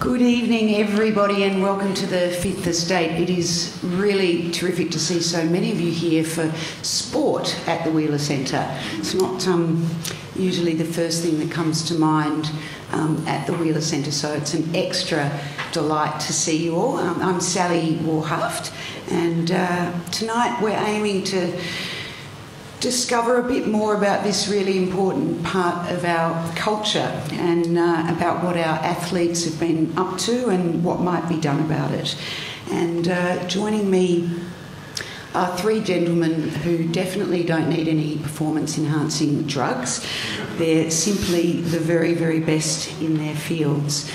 Good evening, everybody, and welcome to the Fifth Estate. It is really terrific to see so many of you here for sport at the Wheeler Centre. It's not usually the first thing that comes to mind at the Wheeler Centre, so it's an extra delight to see you all. I'm Sally Warhaft, and tonight we're aiming to discover a bit more about this really important part of our culture and about what our athletes have been up to and what might be done about it. And joining me are three gentlemen who definitely don't need any performance-enhancing drugs. They're simply the very, very best in their fields.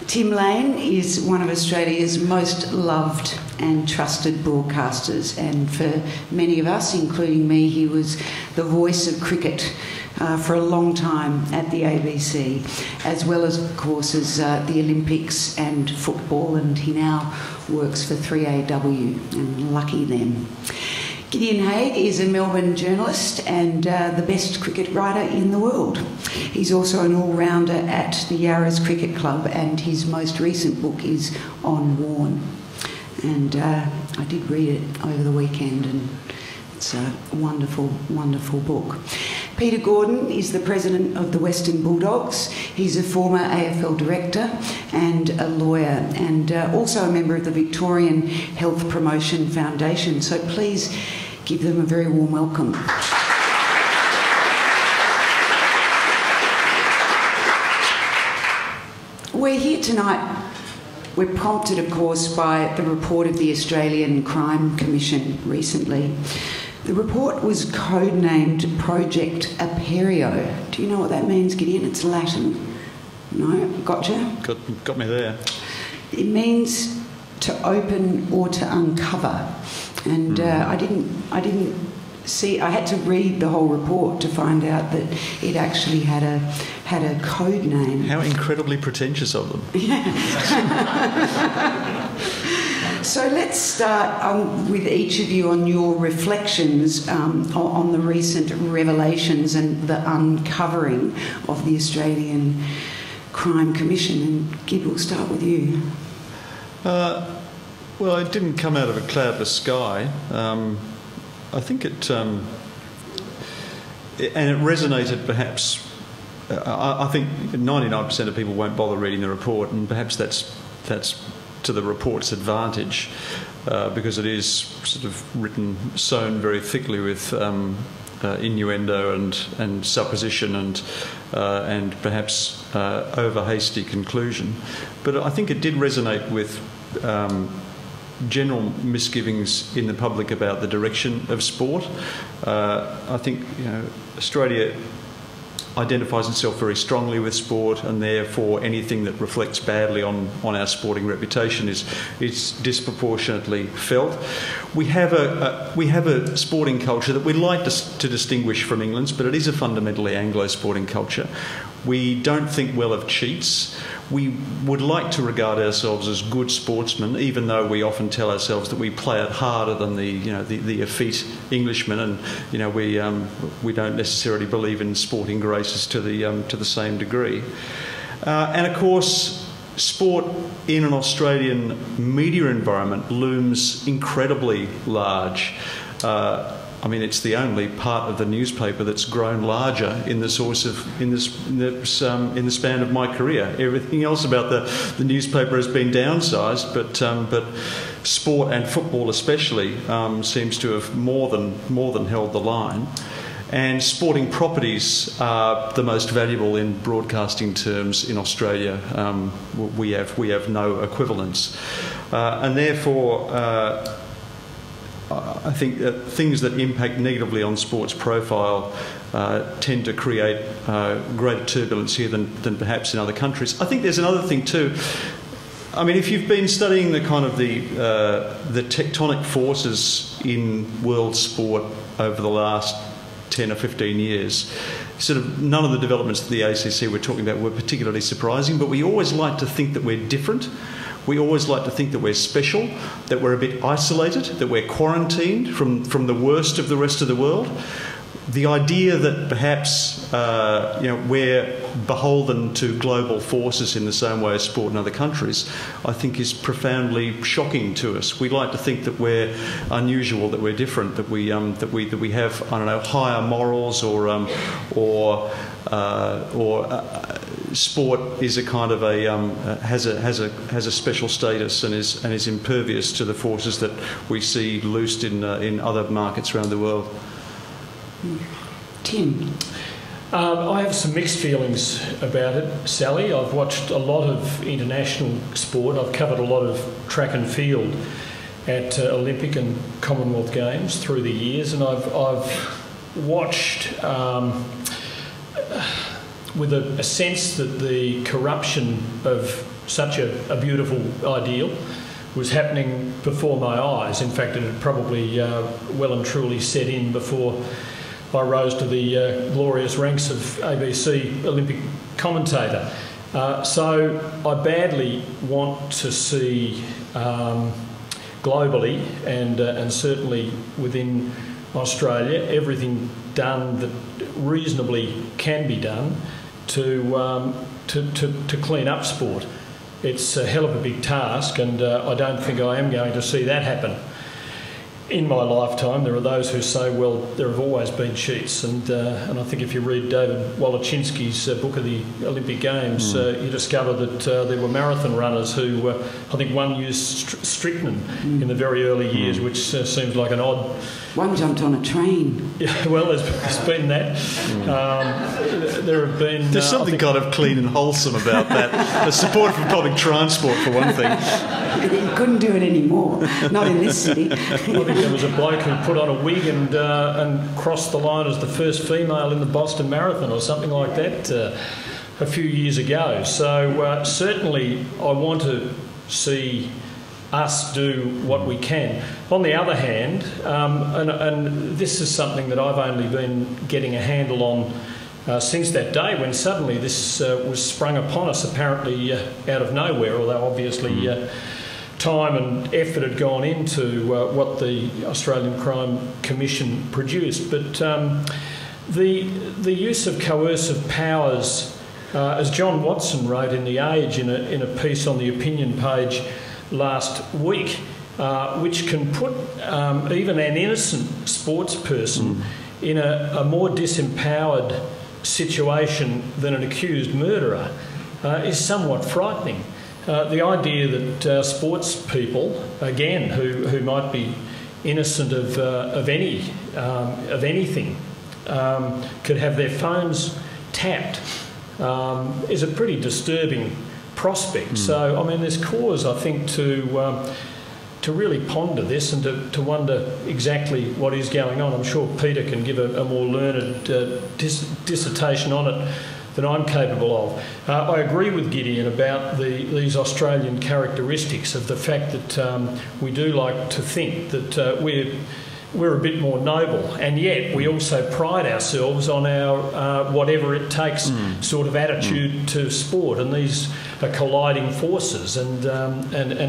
Tim Lane is one of Australia's most loved and trusted broadcasters, and for many of us, including me, he was the voice of cricket for a long time at the ABC, as well as, of course, as the Olympics and football, and he now works for 3AW, and lucky them. Gideon Haigh is a Melbourne journalist and the best cricket writer in the world. He's also an all-rounder at the Yarras Cricket Club, and his most recent book is On Warne. And I did read it over the weekend, and it's a wonderful, wonderful book. Peter Gordon is the president of the Western Bulldogs. He's a former AFL director and a lawyer, and also a member of the Victorian Health Promotion Foundation. So please give them a very warm welcome. We're here tonight. We're prompted, of course, by the report of the Australian Crime Commission recently. The report was codenamed Project Aperio. Do you know what that means, Gideon? It's Latin. No? Gotcha? Got me there. It means to open or to uncover. And I didn't see. I had to read the whole report to find out that it actually had a code name. How incredibly pretentious of them. Yeah. So let's start with each of you on your reflections on the recent revelations and the uncovering of the Australian Crime Commission. And Gid, we'll start with you. Well, it didn't come out of a cloudless sky. I think it and it resonated perhaps. I think 99% of people won't bother reading the report, and perhaps that's to the report's advantage because it is sort of written, sown very thickly with innuendo and supposition and perhaps over hasty conclusion. But I think it did resonate with general misgivings in the public about the direction of sport. I think Australia identifies itself very strongly with sport, and therefore anything that reflects badly on our sporting reputation is disproportionately felt. We have a sporting culture that we like to distinguish from England's, but it is a fundamentally Anglo sporting culture. We don't think well of cheats. We would like to regard ourselves as good sportsmen, even though we often tell ourselves that we play it harder than the effete Englishman, and we don't necessarily believe in sporting graces to the same degree. And of course, sport in an Australian media environment looms incredibly large. I mean, it's the only part of the newspaper that's grown larger in the span of my career. Everything else about the newspaper has been downsized, but sport and football especially seems to have more than held the line. And sporting properties are the most valuable in broadcasting terms in Australia. We have no equivalents, and therefore. I think that things that impact negatively on sports profile tend to create greater turbulence here than perhaps in other countries. I think there's another thing too. I mean, if you've been studying the kind of the tectonic forces in world sport over the last 10 or 15 years, sort of none of the developments that the ACC we're talking about were particularly surprising, but we always like to think that we're different. We always like to think that we're special, that we're a bit isolated, that we're quarantined from the worst of the rest of the world. the idea that perhaps we're beholden to global forces in the same way as sport in other countries, I think is profoundly shocking to us. We like to think that we're unusual, that we're different, that we have, I don't know, higher morals, or sport is a kind of has a special status and is impervious to the forces that we see loosed in other markets around the world. Tim? I have some mixed feelings about it, Sally. I've watched a lot of international sport. I've covered a lot of track and field at Olympic and Commonwealth Games through the years, and I've watched with a sense that the corruption of such a beautiful ideal was happening before my eyes. In fact, it had probably well and truly set in before I rose to the glorious ranks of ABC Olympic commentator. So I badly want to see globally and certainly within Australia everything done that reasonably can be done to clean up sport. It's a hell of a big task, and I don't think I am going to see that happen in my lifetime. There are those who say, well, there have always been cheats, and I think if you read David Woloczynski's book of the Olympic Games, you discover that there were marathon runners who, I think one used strychnine in the very early years, which seems like an odd... One jumped on a train. Yeah, well, there's been that. There have been... There's something kind of clean and wholesome about that. The support for public transport, for one thing. You couldn't do it anymore. Not in this city. I think there was a bloke who put on a wig and crossed the line as the first female in the Boston Marathon or something like that a few years ago. So certainly I want to see us do what we can. On the other hand, and this is something that I've only been getting a handle on since that day when suddenly this was sprung upon us, apparently out of nowhere, although obviously time and effort had gone into what the Australian Crime Commission produced. But the use of coercive powers, as John Watson wrote in The Age in a piece on the opinion page last week, which can put even an innocent sports person in a more disempowered situation than an accused murderer, is somewhat frightening. The idea that sports people, again, who might be innocent of anything, could have their phones tapped is a pretty disturbing prospect. So, I mean, there's cause, I think, to really ponder this and to wonder exactly what is going on. I'm sure Peter can give a more learned dissertation on it than I'm capable of. I agree with Gideon about these Australian characteristics of the fact that we do like to think that we're a bit more noble, and yet we also pride ourselves on our whatever it takes sort of attitude to sport, and these are colliding forces. And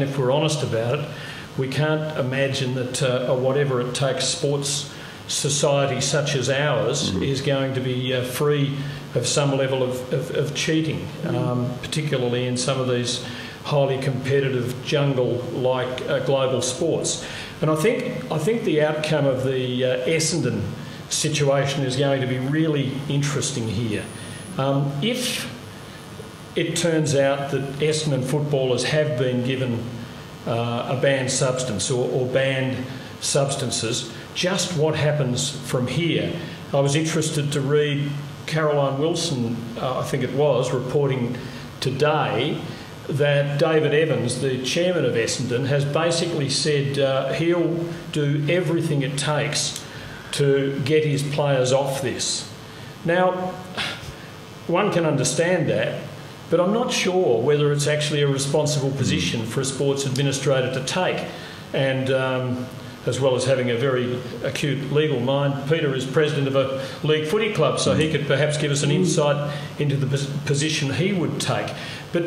if we're honest about it, we can't imagine that a whatever it takes sports society such as ours is going to be free of some level of cheating, particularly in some of these highly competitive jungle-like global sports. And I think the outcome of the Essendon situation is going to be really interesting here. If it turns out that Essendon footballers have been given a banned substance or banned substances, just what happens from here? I was interested to read Caroline Wilson, I think it was, reporting today that David Evans, the chairman of Essendon, has basically said he'll do everything it takes to get his players off this. Now, one can understand that, but I'm not sure whether it's actually a responsible position for a sports administrator to take. And as well as having a very acute legal mind, Peter is president of a league footy club, so he could perhaps give us an insight into the position he would take. But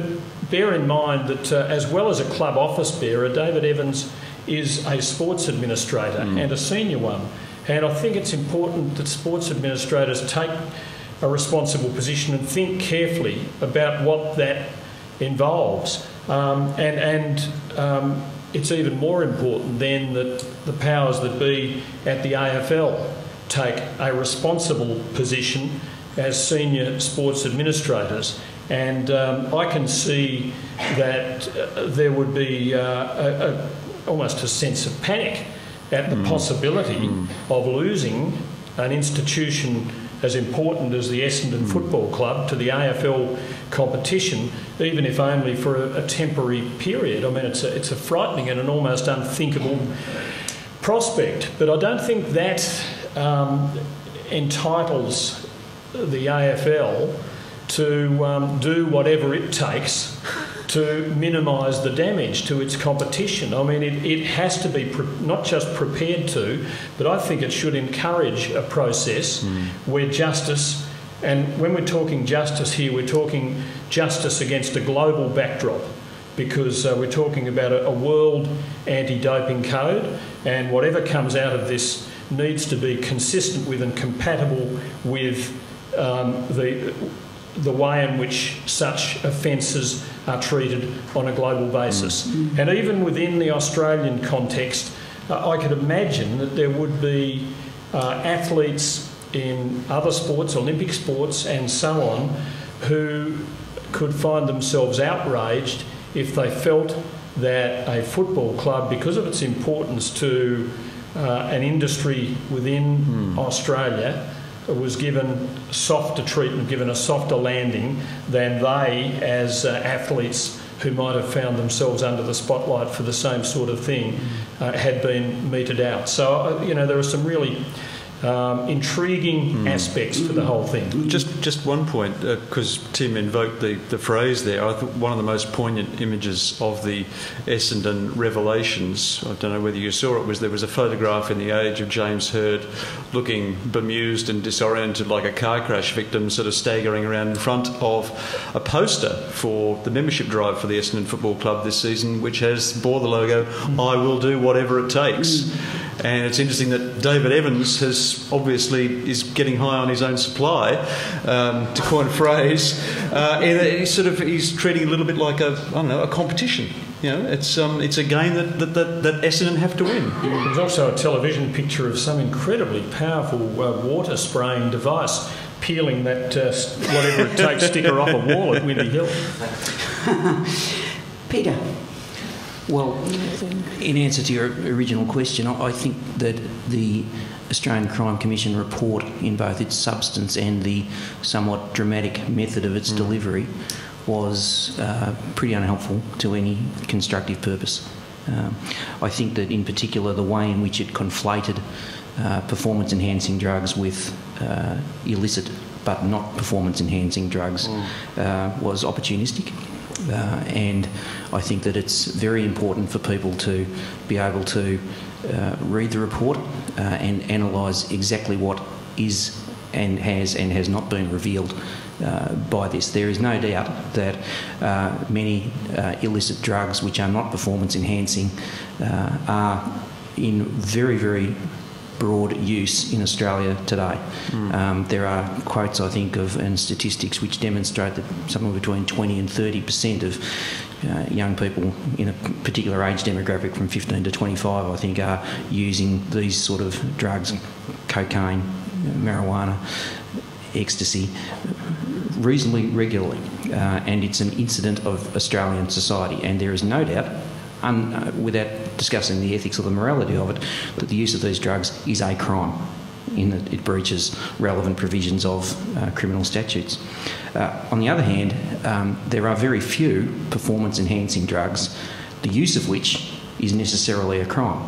bear in mind that as well as a club office bearer, David Evans is a sports administrator and a senior one. And I think it's important that sports administrators take a responsible position and think carefully about what that involves. It's even more important then that the powers that be at the AFL take a responsible position as senior sports administrators. And I can see that there would be almost a sense of panic at the possibility of losing an institution as important as the Essendon Football Club to the AFL competition, even if only for a temporary period. I mean, it's a frightening and an almost unthinkable prospect. But I don't think that entitles the AFL to do whatever it takes to minimise the damage to its competition. I mean, it has to be not just prepared to, but I think it should encourage a process where justice, and when we're talking justice here, we're talking justice against a global backdrop, because we're talking about a world anti-doping code, and whatever comes out of this needs to be consistent with and compatible with the way in which such offences are treated on a global basis. And even within the Australian context, I could imagine that there would be athletes in other sports, Olympic sports and so on, who could find themselves outraged if they felt that a football club, because of its importance to an industry within Australia, was given softer treatment, given a softer landing than they, as athletes who might have found themselves under the spotlight for the same sort of thing, had been meted out. So, there are some really intriguing aspects to the whole thing. Just one point, because Tim invoked the phrase there. I think one of the most poignant images of the Essendon revelations, I don't know whether you saw it, was there was a photograph in The Age of James Hird looking bemused and disoriented like a car crash victim, sort of staggering around in front of a poster for the membership drive for the Essendon Football Club this season, which bore the logo, "I will do whatever it takes." And it's interesting that David Evans is getting high on his own supply, to coin a phrase. He's treating it a little bit like a competition. It's a game that Essendon have to win. There's also a television picture of some incredibly powerful water spraying device peeling that whatever it takes sticker off a wall at Windy Hill. Peter. Well, in answer to your original question, I think that the Australian Crime Commission report, in both its substance and the somewhat dramatic method of its delivery, was pretty unhelpful to any constructive purpose. I think that in particular the way in which it conflated performance-enhancing drugs with illicit but not performance-enhancing drugs was opportunistic. And I think that it's very important for people to be able to read the report and analyse exactly what is and has not been revealed by this. There is no doubt that many illicit drugs which are not performance enhancing are in very, very broad use in Australia today. There are quotes, I think, and statistics which demonstrate that somewhere between 20 and 30% of young people in a particular age demographic from 15 to 25, I think, are using these sort of drugs, cocaine, marijuana, ecstasy, reasonably regularly. And it's an incident of Australian society, and there is no doubt, without discussing the ethics or the morality of it, that the use of these drugs is a crime in that it breaches relevant provisions of criminal statutes. On the other hand, there are very few performance-enhancing drugs, the use of which is necessarily a crime.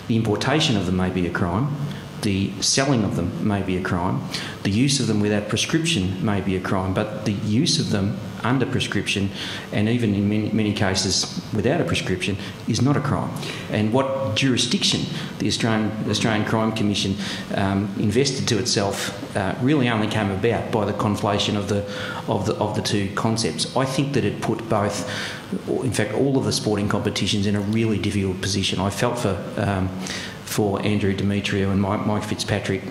The importation of them may be a crime, the selling of them may be a crime, the use of them without prescription may be a crime, but the use of them under prescription, and even in many cases without a prescription, is not a crime. And what jurisdiction the Australian Crime Commission invested to itself really only came about by the conflation of the two concepts. I think that it put both, in fact all of the sporting competitions, in a really difficult position. I felt for for Andrew Demetrio and Mike Fitzpatrick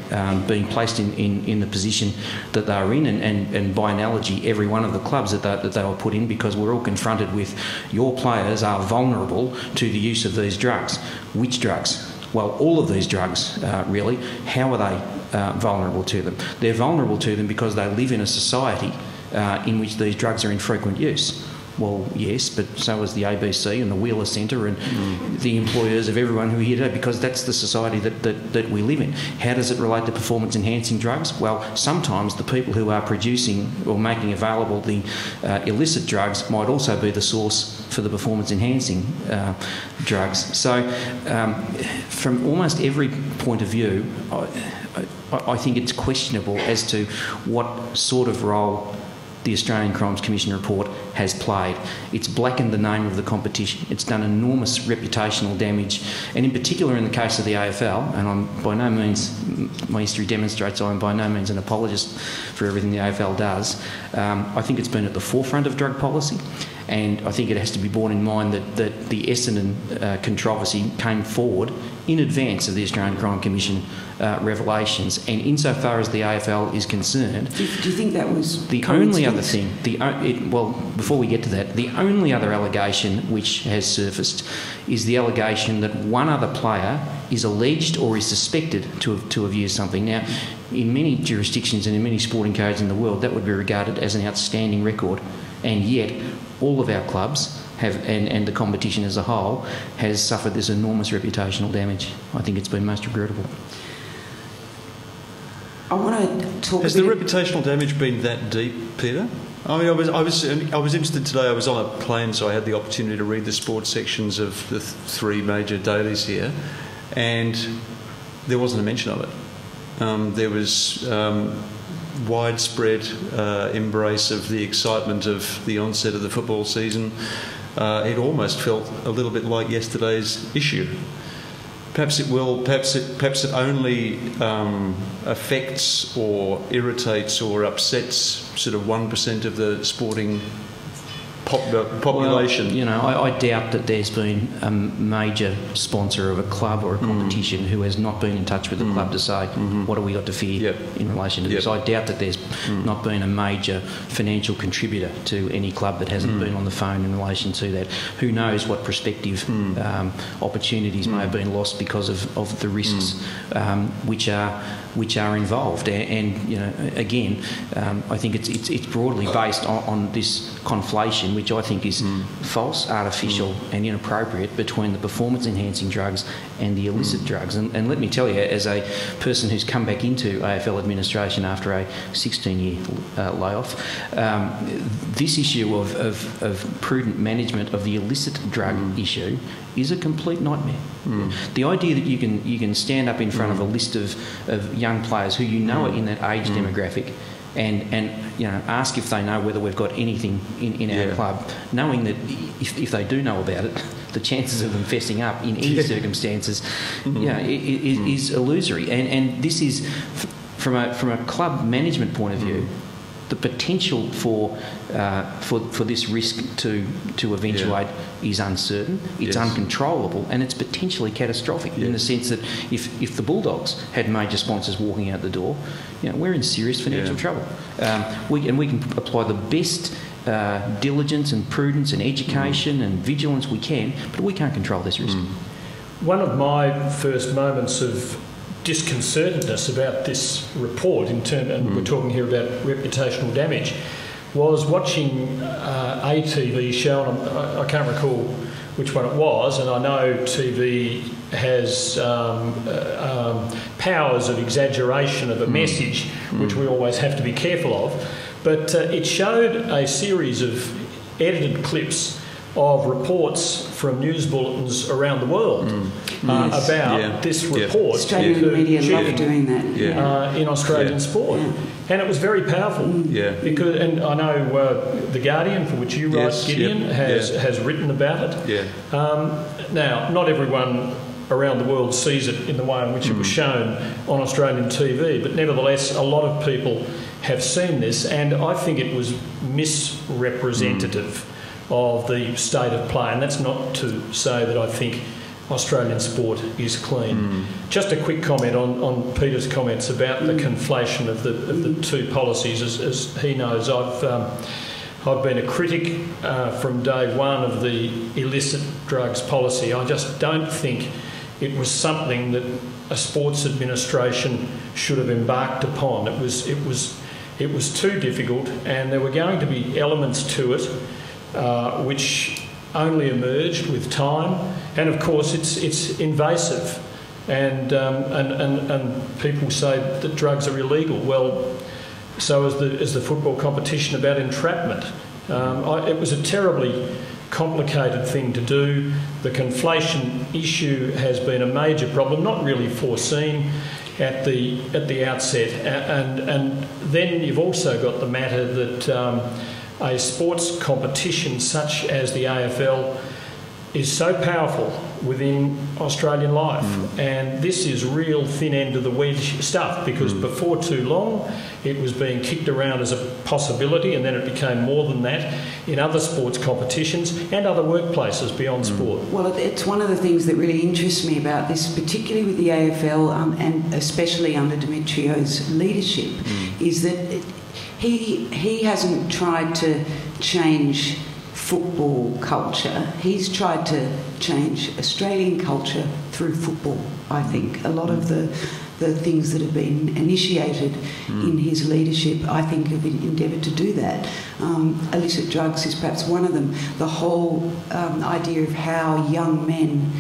being placed in the position that they were in, and by analogy, every one of the clubs that they were put in, because we're all confronted with your players are vulnerable to the use of these drugs. Which drugs? Well, all of these drugs, really. How are they vulnerable to them? They're vulnerable to them because they live in a society in which these drugs are in frequent use. Well, yes, but so is the ABC and the Wheeler Centre and the employers of everyone who are here today, because that's the society that we live in. How does it relate to performance-enhancing drugs? Well, sometimes the people who are producing or making available the illicit drugs might also be the source for the performance-enhancing drugs. So from almost every point of view, I think it's questionable as to what sort of role the Australian Crimes Commission report has played. It's blackened the name of the competition. It's done enormous reputational damage, and in particular in the case of the AFL, and I'm by no means, my history demonstrates I'm by no means an apologist for everything the AFL does. I think it's been at the forefront of drug policy, and I think it has to be borne in mind that the Essendon controversy came forward in advance of the Australian Crime Commission revelations, and insofar as the AFL is concerned, do you think that was the only other thing? Well, before we get to that, the only other allegation which has surfaced is the allegation that one other player is alleged or is suspected to have used something. Now, in many jurisdictions and in many sporting codes in the world, that would be regarded as an outstanding record, and yet all of our clubs have, and the competition as a whole, has suffered this enormous reputational damage. I think it's been most regrettable. I want to talk. Has the reputational damage been that deep, Peter? I mean, I was interested today. I was on a plane, so I had the opportunity to read the sports sections of the three major dailies here, and there wasn't a mention of it. There was widespread embrace of the excitement of the onset of the football season. It almost felt a little bit like yesterday's issue. Perhaps it only affects or irritates or upsets sort of 1% of the sporting population. Well, you know, I doubt that there's been a major sponsor of a club or a competition who has not been in touch with the club to say, what have we got to fear in relation to this? I doubt that there's not been a major financial contributor to any club that hasn't been on the phone in relation to that. Who knows what prospective opportunities may have been lost because of the risks which are involved. And you know, again, I think it's broadly based on this conflation, which I think is false, artificial and inappropriate, between the performance-enhancing drugs and the illicit drugs. And let me tell you, as a person who's come back into AFL administration after a 16-year layoff, this issue of prudent management of the illicit drug issue is a complete nightmare. The idea that you can stand up in front of a list of young players who you know are in that age demographic and you know, ask if they know whether we've got anything in our club, knowing that if they do know about it, the chances of them fessing up in any circumstances, is illusory. And this is, from a club management point of view, the potential for this risk to eventuate is uncertain, it's uncontrollable, and it's potentially catastrophic in the sense that if the Bulldogs had major sponsors walking out the door, you know, we're in serious financial trouble. We can apply the best diligence and prudence and education and vigilance we can, but we can't control this risk. One of my first moments of disconcertedness about this report, and we're talking here about reputational damage, was watching a TV show, and I can't recall which one it was, and I know TV has powers of exaggeration of a message, which we always have to be careful of, but it showed a series of edited clips of reports from news bulletins around the world about this report. Australian media love doing that. In Australian sport. And it was very powerful. Because, and I know The Guardian, for which you write, Gideon, has written about it. Now, not everyone around the world sees it in the way in which it was shown on Australian TV, but nevertheless, a lot of people have seen this, and I think it was misrepresentative of the state of play. And that's not to say that I think Australian sport is clean. Just a quick comment on Peter's comments about the conflation of the two policies. As he knows, I've been a critic from day one of the illicit drugs policy. I just don't think it was something that a sports administration should have embarked upon. It was too difficult, and there were going to be elements to it which only emerged with time. And of course, it's invasive, and people say that drugs are illegal. Well, so is the football competition about entrapment. It was a terribly complicated thing to do. The conflation issue has been a major problem, not really foreseen at the outset. And then you've also got the matter that a sports competition such as the AFL is so powerful within Australian life, and this is real thin end of the wedge stuff, because before too long it was being kicked around as a possibility, and then it became more than that in other sports competitions and other workplaces beyond sport. Well, it's one of the things that really interests me about this, particularly with the AFL and especially under Demetrio's leadership, is that he hasn't tried to change football culture. He's tried to change Australian culture through football, I think. A lot of the things that have been initiated in his leadership, I think, have endeavoured to do that. Illicit drugs is perhaps one of them. The whole idea of how young men,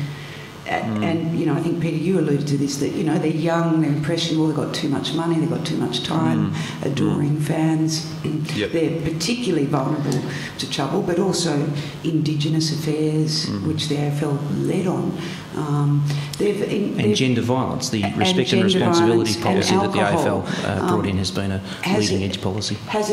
and, you know, I think, Peter, you alluded to this, that, you know, they're young, they're impressionable, they've got too much money, they've got too much time, adoring fans. They're particularly vulnerable to trouble, but also Indigenous affairs, which the AFL led on. And gender violence, the respect and responsibility policy that the AFL brought in has been a leading-edge policy. Has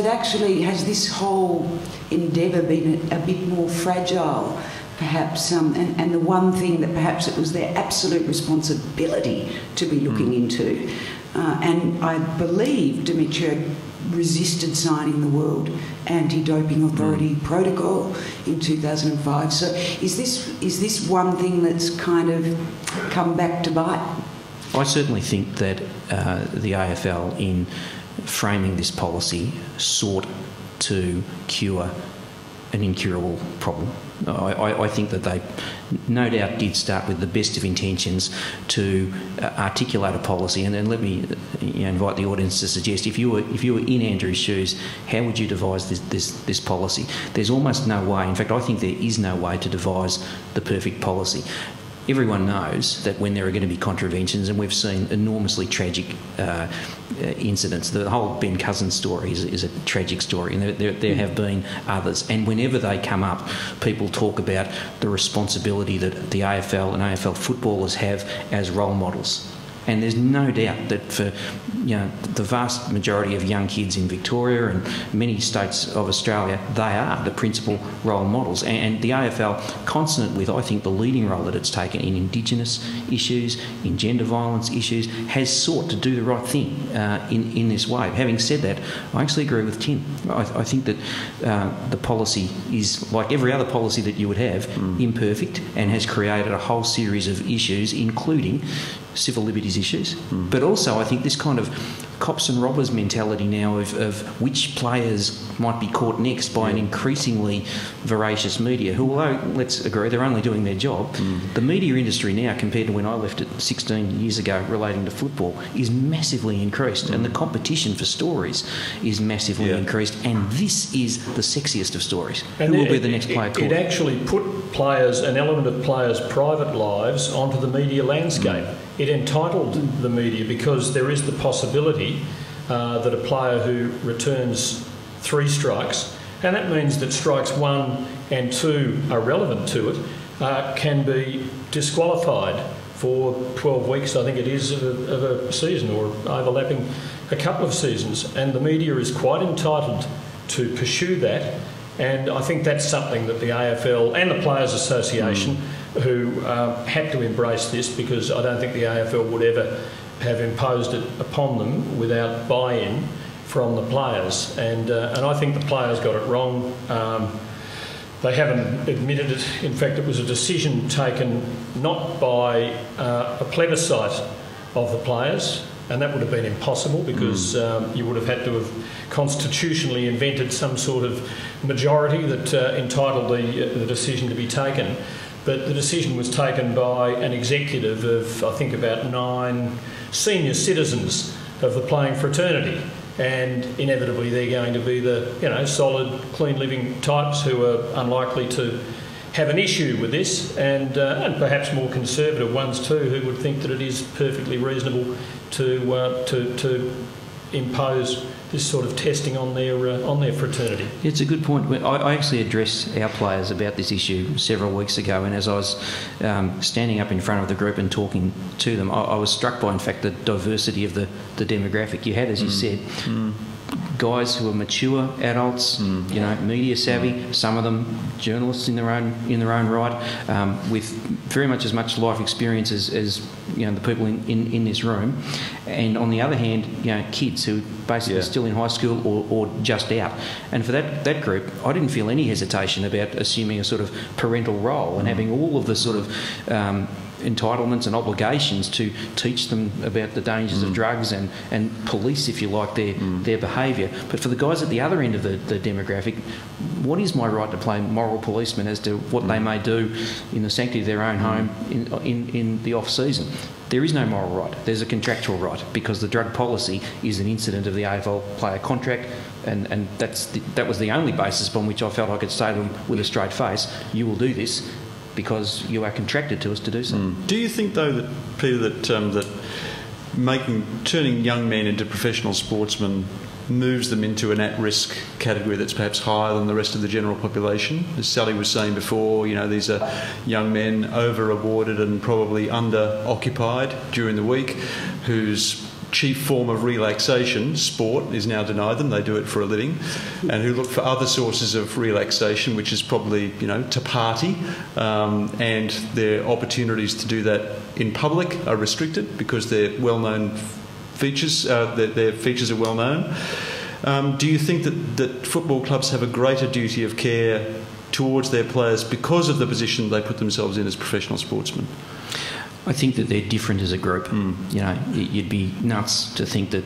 this whole endeavour been a bit more fragile, perhaps, and the one thing that perhaps it was their absolute responsibility to be looking into? And I believe Demetrio resisted signing the World Anti-Doping Authority protocol in 2005. So is this one thing that's kind of come back to bite? I certainly think that the AFL, in framing this policy, sought to cure an incurable problem. I think that they no doubt did start with the best of intentions to articulate a policy, and then let me invite the audience to suggest, if you were in Andrew's shoes, how would you devise this policy? There's almost no way, in fact I think there is no way to devise the perfect policy. Everyone knows that when there are going to be contraventions, and we've seen enormously tragic incidents. The whole Ben Cousins story is a tragic story, and there have been others. And whenever they come up, people talk about the responsibility that the AFL and AFL footballers have as role models. And there's no doubt that for the vast majority of young kids in Victoria and many states of Australia, they are the principal role models. And the AFL, consonant with, I think, the leading role that it's taken in Indigenous issues, in gender violence issues, has sought to do the right thing in this way. Having said that, I actually agree with Tim. I think that the policy is, like every other policy that you would have, imperfect, and has created a whole series of issues, including civil liberties issues, but also I think this kind of cops and robbers mentality now of which players might be caught next by an increasingly voracious media, who, although, let's agree, they're only doing their job, the media industry now, compared to when I left it 16 years ago relating to football, is massively increased, and the competition for stories is massively increased, and this is the sexiest of stories. And who will be the next player caught? It actually put an element of players' private lives onto the media landscape. It entitled the media, because there is the possibility that a player who returns 3 strikes, and that means that strikes 1 and 2 are relevant to it, can be disqualified for 12 weeks, I think it is, of a season, or overlapping a couple of seasons. And the media is quite entitled to pursue that. And I think that's something that the AFL and the Players Association, who had to embrace this, because I don't think the AFL would ever have imposed it upon them without buy-in from the players. And I think the players got it wrong. They haven't admitted it. In fact, it was a decision taken not by a plebiscite of the players, and that would have been impossible because you would have had to have constitutionally invented some sort of majority that entitled the decision to be taken. But the decision was taken by an executive of, I think, about 9 senior citizens of the playing fraternity. And inevitably they're going to be the, solid, clean living types who are unlikely to have an issue with this, and perhaps more conservative ones too, who would think that it is perfectly reasonable to impose this sort of testing on their fraternity. It's a good point. I actually addressed our players about this issue several weeks ago, and as I was standing up in front of the group and talking to them, I was struck by, in fact, the diversity of the demographic. You had, as you said, guys who are mature adults, media savvy. Some of them journalists in their own right, with very much as much life experience as the people in this room. And on the other hand, kids who basically still in high school or just out. And for that group, I didn't feel any hesitation about assuming a sort of parental role and having all of the sort of entitlements and obligations to teach them about the dangers of drugs and police, if you like, their behaviour. But for the guys at the other end of the demographic, what is my right to play moral policeman as to what they may do in the sanctity of their own home in the off-season? There is no moral right. There's a contractual right, because the drug policy is an incident of the AFL player contract, and that was the only basis upon which I felt I could say to them with a straight face, you will do this because you are contracted to us to do so. Do you think, though, that, Peter, that turning young men into professional sportsmen moves them into an at-risk category that's perhaps higher than the rest of the general population? As Sally was saying before, these are young men over-rewarded and probably under-occupied during the week, whose chief form of relaxation, sport, is now denied them. They do it for a living, and who look for other sources of relaxation, which is probably, to party, and their opportunities to do that in public are restricted because they're well-known features. Their features are well known. Do you think that football clubs have a greater duty of care towards their players because of the position they put themselves in as professional sportsmen? I think that they're different as a group. You'd be nuts to think that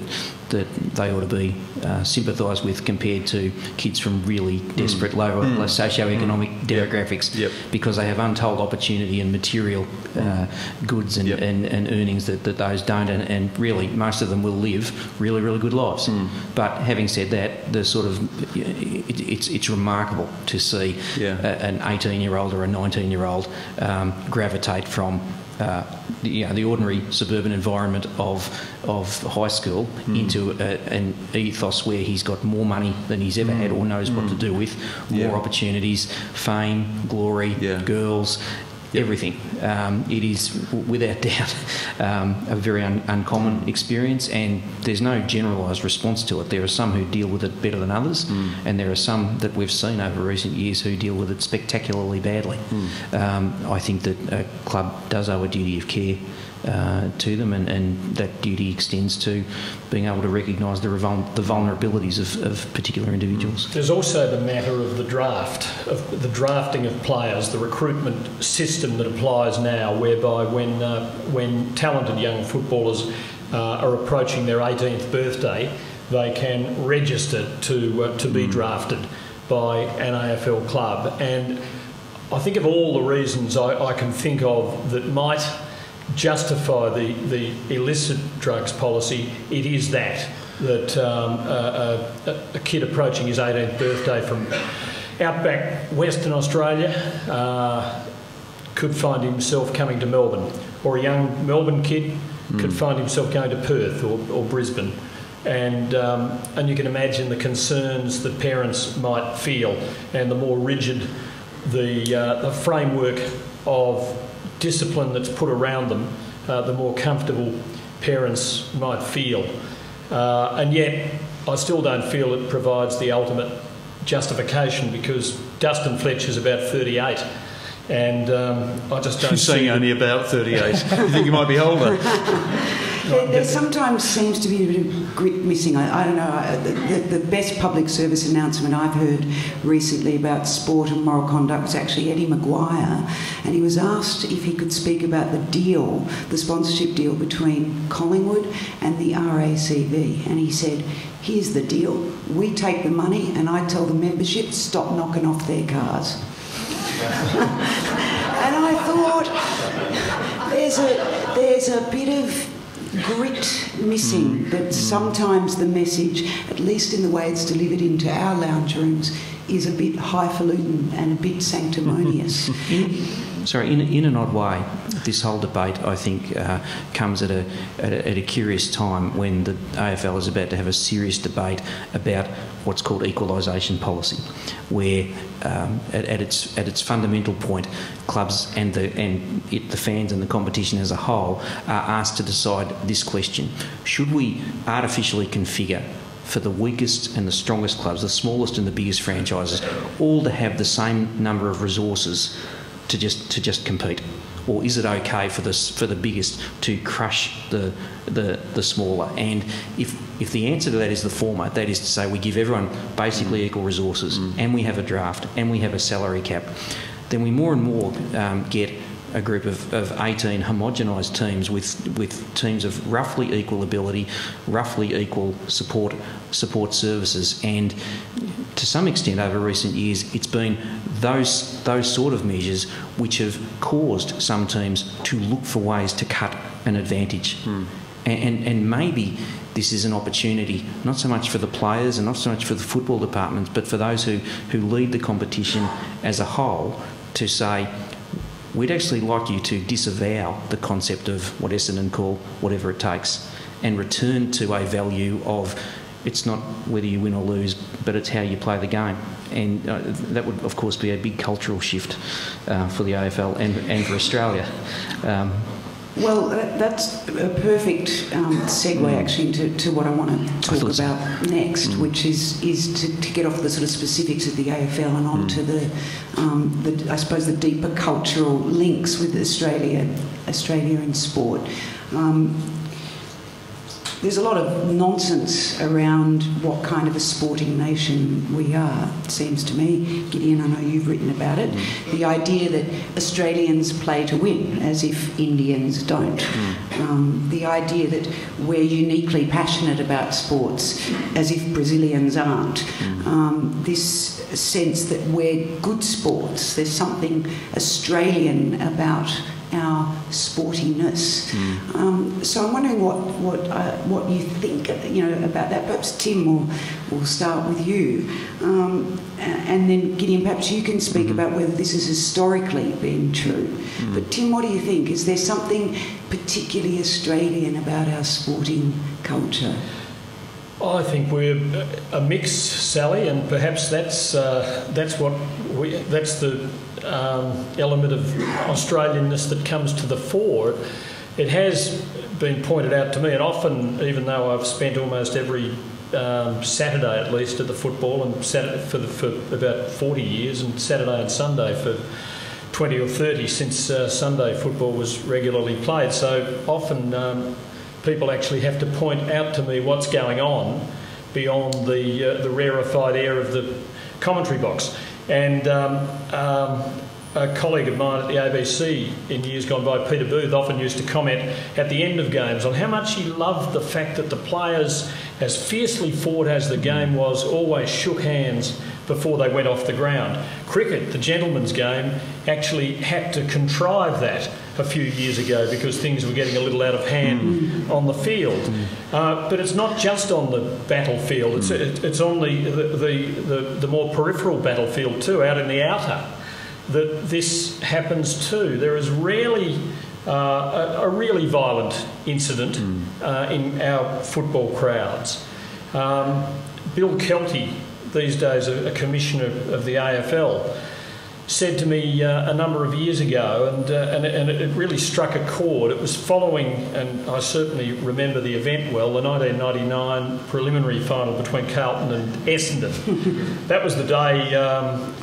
they ought to be sympathised with compared to kids from really desperate lower socio-economic demographics, because they have untold opportunity and material goods and earnings that those don't, and really most of them will live really, really good lives. But having said that, the sort of it's remarkable to see an 18-year-old or a 19-year-old gravitate from the ordinary suburban environment of high school into an ethos where he's got more money than he's ever had or knows what to do with, more opportunities, fame, glory, girls, everything. It is without doubt a very uncommon experience, and there's no generalised response to it. There are some who deal with it better than others, and there are some that we've seen over recent years who deal with it spectacularly badly. I think that a club does owe a duty of care to them, and that duty extends to being able to recognise the vulnerabilities of particular individuals. There's also the matter of the drafting of players, the recruitment system that applies now, whereby when talented young footballers are approaching their 18th birthday, they can register to be drafted by an AFL club. And I think of all the reasons I can think of that might justify the illicit drugs policy, it is that a kid approaching his 18th birthday from outback Western Australia could find himself coming to Melbourne, or a young Melbourne kid could find himself going to Perth or Brisbane. And you can imagine the concerns that parents might feel, and the more rigid the framework of discipline that's put around them, the more comfortable parents might feel. And yet, I still don't feel it provides the ultimate justification, because Dustin Fletcher's about 38, and I just don't. You're saying only about 38. You think you might be older? There sometimes seems to be a bit of grit missing. I don't know. The best public service announcement I've heard recently about sport and moral conduct was actually Eddie Maguire, and he was asked if he could speak about the sponsorship deal between Collingwood and the RACV, and he said, "Here's the deal. We take the money, and I tell the membership stop knocking off their cars." And I thought, there's a bit of grit missing, that sometimes the message, at least in the way it's delivered into our lounge rooms, is a bit highfalutin and a bit sanctimonious. In an odd way, this whole debate, I think, comes at a curious time when the AFL is about to have a serious debate about what's called equalisation policy, where at its fundamental point, clubs and the fans and the competition as a whole are asked to decide this question: should we artificially configure for the weakest and the strongest clubs, the smallest and the biggest franchises, all to have the same number of resources to just compete? Or is it okay for the biggest to crush the smaller? And if the answer to that is the former, that is to say we give everyone basically equal resources, and we have a draft, and we have a salary cap, then we more and more get a group of 18 homogenised teams with teams of roughly equal ability, roughly equal support services, and to some extent over recent years it's been those sort of measures which have caused some teams to look for ways to cut an advantage. And maybe this is an opportunity, not so much for the players and not so much for the football departments, but for those who lead the competition as a whole, to say, we'd actually like you to disavow the concept of what Essendon call whatever it takes, and return to a value of it's not whether you win or lose, but it's how you play the game. And that would, of course, be a big cultural shift for the AFL and for Australia. Well, that's a perfect segue actually to what I want to talk about next, which is to get off the sort of specifics of the AFL and onto the I suppose the deeper cultural links with Australia and sport. There's a lot of nonsense around what kind of a sporting nation we are, it seems to me. Gideon, I know you've written about it. The idea that Australians play to win, as if Indians don't. The idea that we're uniquely passionate about sports, as if Brazilians aren't. This sense that we're good sports. There's something Australian about our sportiness. So I'm wondering what you think, about that. Perhaps Tim will start with you, and then Gideon, perhaps you can speak about whether this has historically been true. But Tim, what do you think? Is there something particularly Australian about our sporting culture? I think we're a mix, Sally, and perhaps that's the element of Australianness that comes to the fore. It has been pointed out to me, and often, even though I've spent almost every Saturday at least at the football, and for about 40 years, and Saturday and Sunday for 20 or 30 since Sunday football was regularly played. So often people actually have to point out to me what's going on beyond the rarefied air of the commentary box. And a colleague of mine at the ABC in years gone by, Peter Booth, often used to comment at the end of games on how much he loved the fact that the players, as fiercely fought as the game was, always shook hands before they went off the ground. Cricket, the gentleman's game, actually had to contrive that a few years ago because things were getting a little out of hand on the field. But it's not just on the battlefield, it's on the more peripheral battlefield too, out in the outer, that this happens too. There is rarely a really violent incident in our football crowds. Bill Kelty, these days a commissioner of the AFL, said to me a number of years ago, and it really struck a chord. It was following, and I certainly remember the event well, the 1999 preliminary final between Carlton and Essendon. That was the day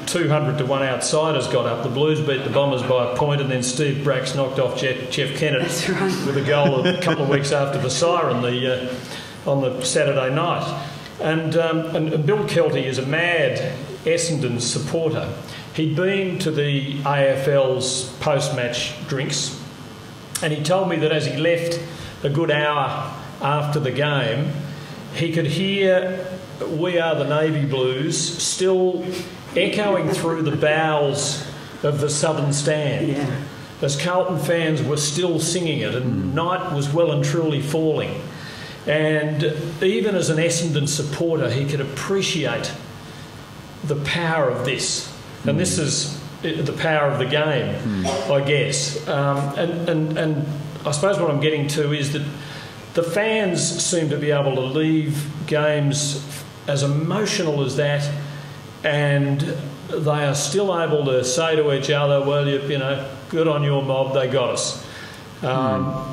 200 to 1 outsiders got up. The Blues beat the Bombers by a point, and then Steve Bracks knocked off Jeff Kennett with a goal a couple of weeks after the siren on the Saturday night. And Bill Kelty is a mad Essendon supporter. He'd been to the AFL's post-match drinks, and he told me that as he left a good hour after the game, he could hear "We Are the Navy Blues" still echoing through the bowels of the Southern Stand, as Carlton fans were still singing it, and night was well and truly falling. And even as an Essendon supporter, he could appreciate the power of this. And this is the power of the game, I guess. And I suppose what I'm getting to is that the fans seem to be able to leave games as emotional as that, and they are still able to say to each other, well, you know, good on your mob, they got us.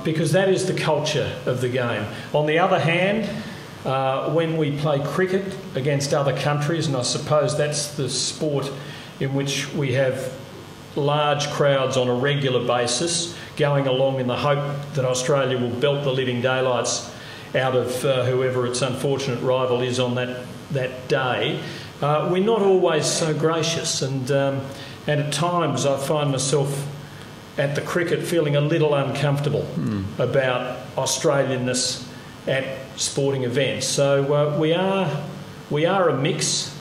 Because that is the culture of the game. On the other hand, when we play cricket against other countries, and I suppose that's the sport in which we have large crowds on a regular basis going along in the hope that Australia will belt the living daylights out of whoever its unfortunate rival is on that day, we're not always so gracious, and at times I find myself at the cricket feeling a little uncomfortable about Australianness at sporting events. So we are a mix.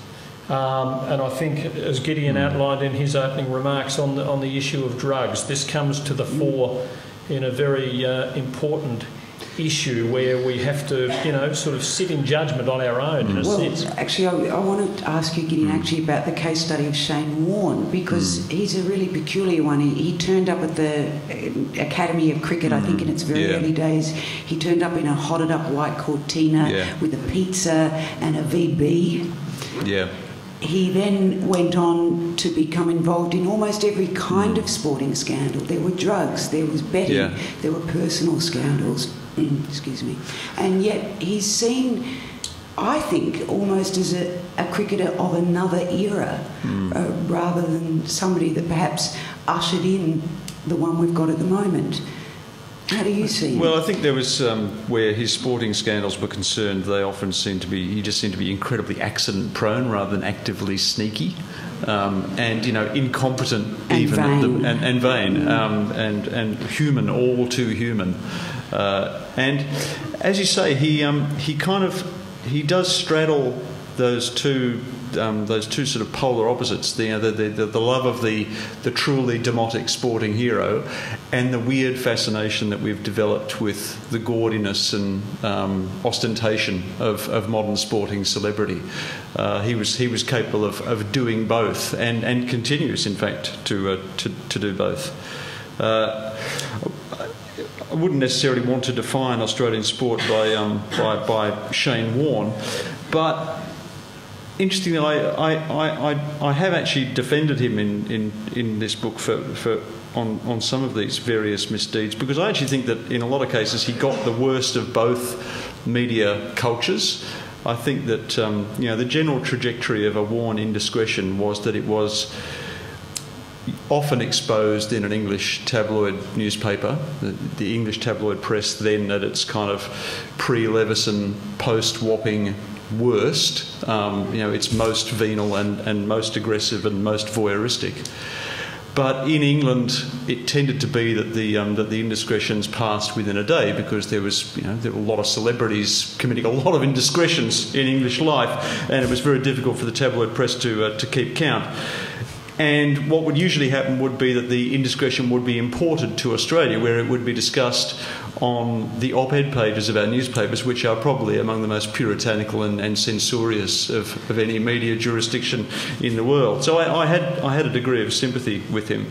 And I think, as Gideon outlined in his opening remarks on the issue of drugs, this comes to the fore in a very important issue where we have to, you know, sort of sit in judgment on our own, in a sense. Actually, I wanted to ask you, Gideon, actually about the case study of Shane Warne, because he's a really peculiar one. He turned up at the Academy of Cricket, I think, in its very early days. He turned up in a hotted-up white Cortina with a pizza and a VB. Yeah. He then went on to become involved in almost every kind of sporting scandal. There were drugs, there was betting, there were personal scandals, excuse me. And yet he's seen, I think, almost as a cricketer of another era, rather than somebody that perhaps ushered in the one we've got at the moment. How do you see it? Well, I think there was, where his sporting scandals were concerned, they often seemed to be, he just seemed to be incredibly accident prone rather than actively sneaky, and, you know, incompetent and even, vain. And vain, and human, all too human. And as you say, he does straddle those two sort of polar opposites, the love of the truly demotic sporting hero and the weird fascination that we've developed with the gaudiness and ostentation of modern sporting celebrity. He was capable of doing both and continues, in fact, to do both. I wouldn't necessarily want to define Australian sport by Shane Warne, but interestingly, I have actually defended him in this book on some of these various misdeeds, because I actually think that in a lot of cases he got the worst of both media cultures. I think that you know, the general trajectory of a Warne indiscretion was that it was often exposed in an English tabloid newspaper, the English tabloid press then at its kind of pre-Leveson, post-Wapping worst, you know, it's most venal and most aggressive and most voyeuristic. But in England, it tended to be that the indiscretions passed within a day, because there was, you know, there were a lot of celebrities committing a lot of indiscretions in English life, and it was very difficult for the tabloid press to keep count. And what would usually happen would be that the indiscretion would be imported to Australia, where it would be discussed on the op-ed pages of our newspapers, which are probably among the most puritanical and censorious of any media jurisdiction in the world. So I had a degree of sympathy with him.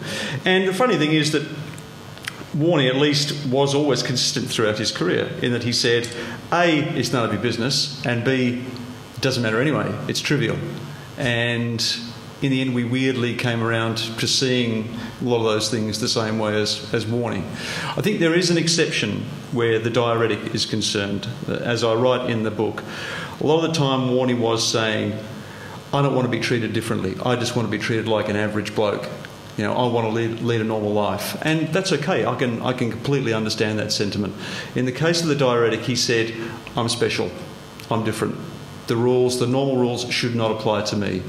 And the funny thing is that Warne, at least, was always consistent throughout his career, in that he said, A, it's none of your business, and B, it doesn't matter anyway, it's trivial. And in the end we weirdly came around to seeing a lot of those things the same way as Warnie. I think there is an exception where the diuretic is concerned. As I write in the book, a lot of the time Warnie was saying, I don't want to be treated differently. I just want to be treated like an average bloke. You know, I want to lead a normal life. And that's okay. I can completely understand that sentiment. In the case of the diuretic, he said, I'm special. I'm different. The normal rules should not apply to me.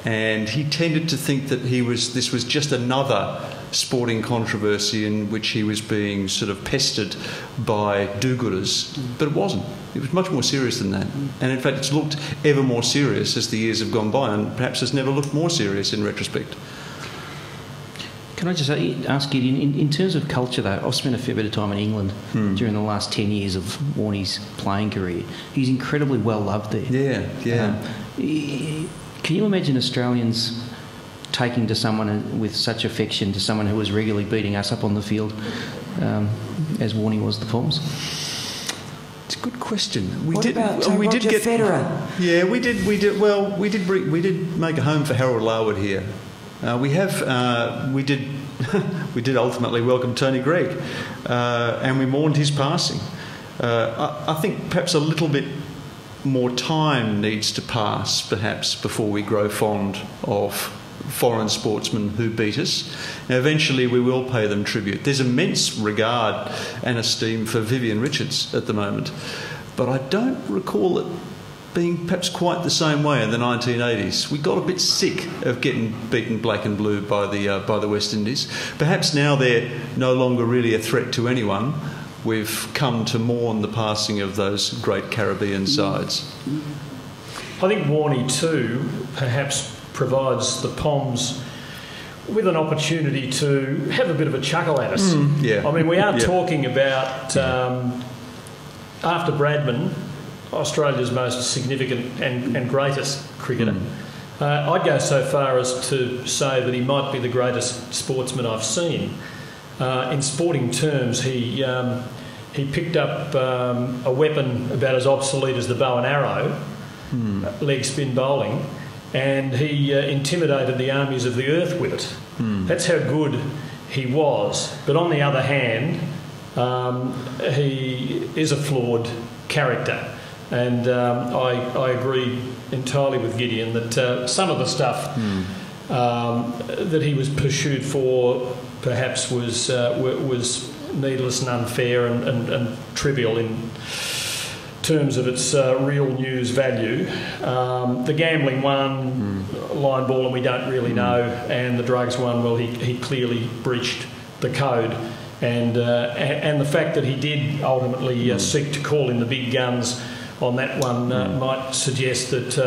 And he tended to think that this was just another sporting controversy in which he was being sort of pestered by do-gooders. But it wasn't. It was much more serious than that. And in fact, it's looked ever more serious as the years have gone by, and perhaps has never looked more serious in retrospect. Can I just ask you, in terms of culture though, I've spent a fair bit of time in England during the last 10 years of Warnie's playing career. He's incredibly well loved there. Yeah. Can you imagine Australians taking to someone with such affection, to someone who was regularly beating us up on the field, as Warnie was the Poms? It's a good question. What about Roger Federer? Yeah, we did. Well, we did make a home for Harold Larwood here. We did ultimately welcome Tony Gregg, and we mourned his passing. I think perhaps a little bit more time needs to pass, perhaps, before we grow fond of foreign sportsmen who beat us. Now, eventually we will pay them tribute. There's immense regard and esteem for Vivian Richards at the moment, but I don't recall it being perhaps quite the same way in the 1980s. We got a bit sick of getting beaten black and blue by the West Indies. Perhaps now they're no longer really a threat to anyone. We've come to mourn the passing of those great Caribbean sides. I think Warnie too perhaps provides the Poms with an opportunity to have a bit of a chuckle at us. Yeah. I mean, we are talking about, after Bradman, Australia's most significant and greatest cricketer. I'd go so far as to say that he might be the greatest sportsman I've seen. In sporting terms, he picked up a weapon about as obsolete as the bow and arrow, leg spin bowling, and he intimidated the armies of the earth with it. That's how good he was. But on the other hand, he is a flawed character. And I agree entirely with Gideon that some of the stuff that he was pursued for perhaps was needless and unfair and trivial in terms of its real news value. The gambling one, line ball, and we don't really know, and the drugs one, well, he clearly breached the code. And the fact that he did ultimately seek to call in the big guns on that one might suggest that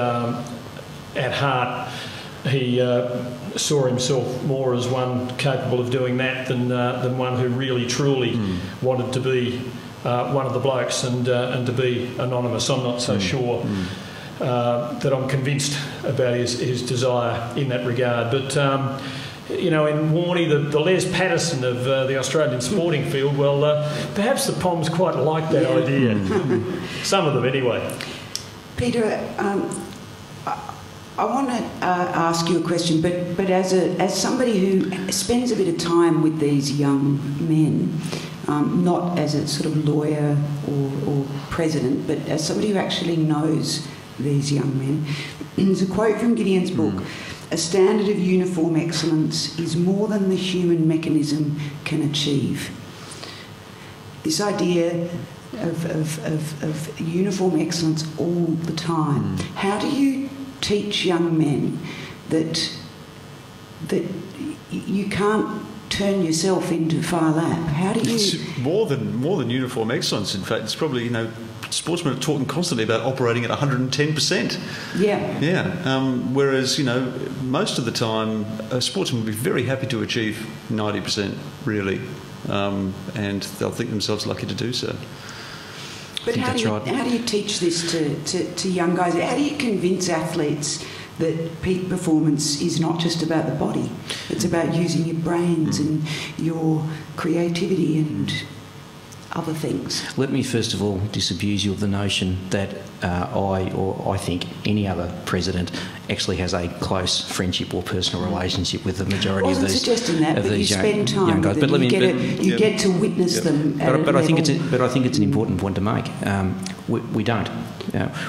at heart he saw himself more as one capable of doing that than one who really truly wanted to be one of the blokes and to be anonymous. I'm not so sure that I'm convinced about his desire in that regard. But you know, in Warnie, the Les Patterson of the Australian sporting field, well, perhaps the Poms quite like that idea. Some of them, anyway. Peter, I want to ask you a question, but as somebody who spends a bit of time with these young men, not as a sort of lawyer or president, but as somebody who actually knows these young men, there's a quote from Gideon's book. A standard of uniform excellence is more than the human mechanism can achieve. This idea of uniform excellence all the time. How do you teach young men that you can't turn yourself into Phar Lap? How do you? It's more than uniform excellence. In fact, it's probably, you know, sportsmen are talking constantly about operating at 110%. Yeah. Whereas, you know, most of the time, a sportsman would be very happy to achieve 90%, really, and they'll think themselves lucky to do so. But how do you teach this to young guys? How do you convince athletes that peak performance is not just about the body? It's about using your brains and your creativity and other things? Let me first of all disabuse you of the notion that I think any other president actually has a close friendship or personal relationship with the majority of these. I wasn't suggesting that, but you spend time with them. You get to witness them. But I think it's an important point to make. We don't.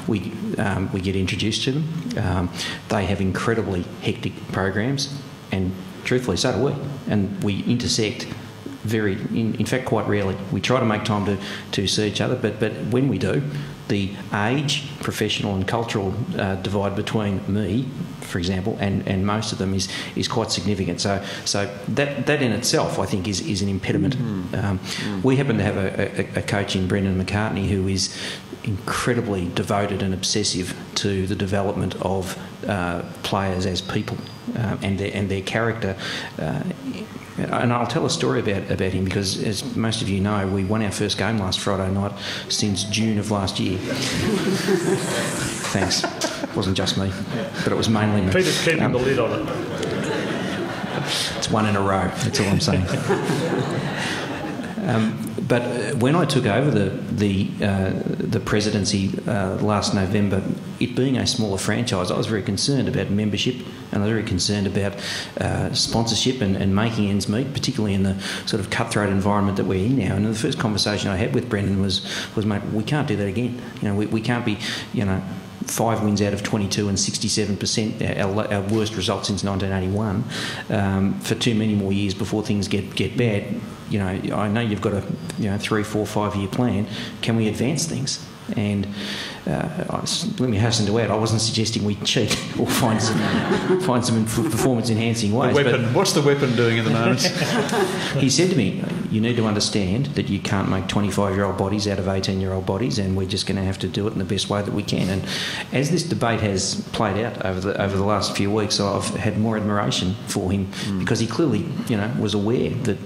We get introduced to them. They have incredibly hectic programs, and truthfully, so do we. And we intersect in fact, quite rarely. We try to make time to see each other, but when we do, the age, professional and cultural divide between me, for example, and most of them is quite significant. So that in itself, I think, is an impediment. We happen to have a coach in Brendan McCartney who is incredibly devoted and obsessive to the development of players as people and their character. And I'll tell a story about him because, as most of you know, we won our first game last Friday night since June of last year. Thanks. It wasn't just me, but it was mainly me. Peter's keeping the lid on it. It's one in a row, that's all I'm saying. But when I took over the presidency last November, it being a smaller franchise, I was very concerned about membership, and I was very concerned about sponsorship and making ends meet, particularly in the sort of cutthroat environment that we're in now. And the first conversation I had with Brendan was mate, we can't do that again. We can't be, 5 wins out of 22 and 67%, our worst result since 1981, for too many more years before things get bad. I know you've got a 3, 4, 5 year plan. Can we advance things? And let me hasten to add, I wasn't suggesting we cheat or find some performance-enhancing ways. What's the weapon doing at the moment? He said to me, you need to understand that you can't make 25-year-old bodies out of 18-year-old bodies, and we're just going to have to do it in the best way that we can. And as this debate has played out over the last few weeks, I've had more admiration for him because he clearly, was aware that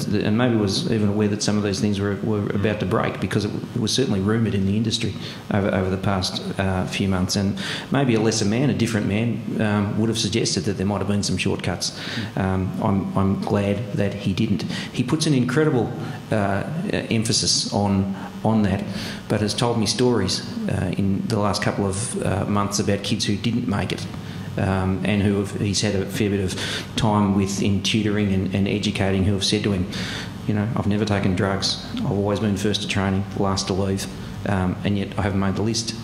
and maybe was even aware that some of these things were about to break, because it was certainly rumoured in the industry over the past few months, and maybe a lesser man, a different man, would have suggested that there might have been some shortcuts. I'm glad that he didn't. He puts an incredible emphasis on that, but has told me stories in the last couple of months about kids who didn't make it. And who he's had a fair bit of time with in tutoring and educating, who have said to him, I've never taken drugs, I've always been first to training, last to leave, and yet I haven't made the list.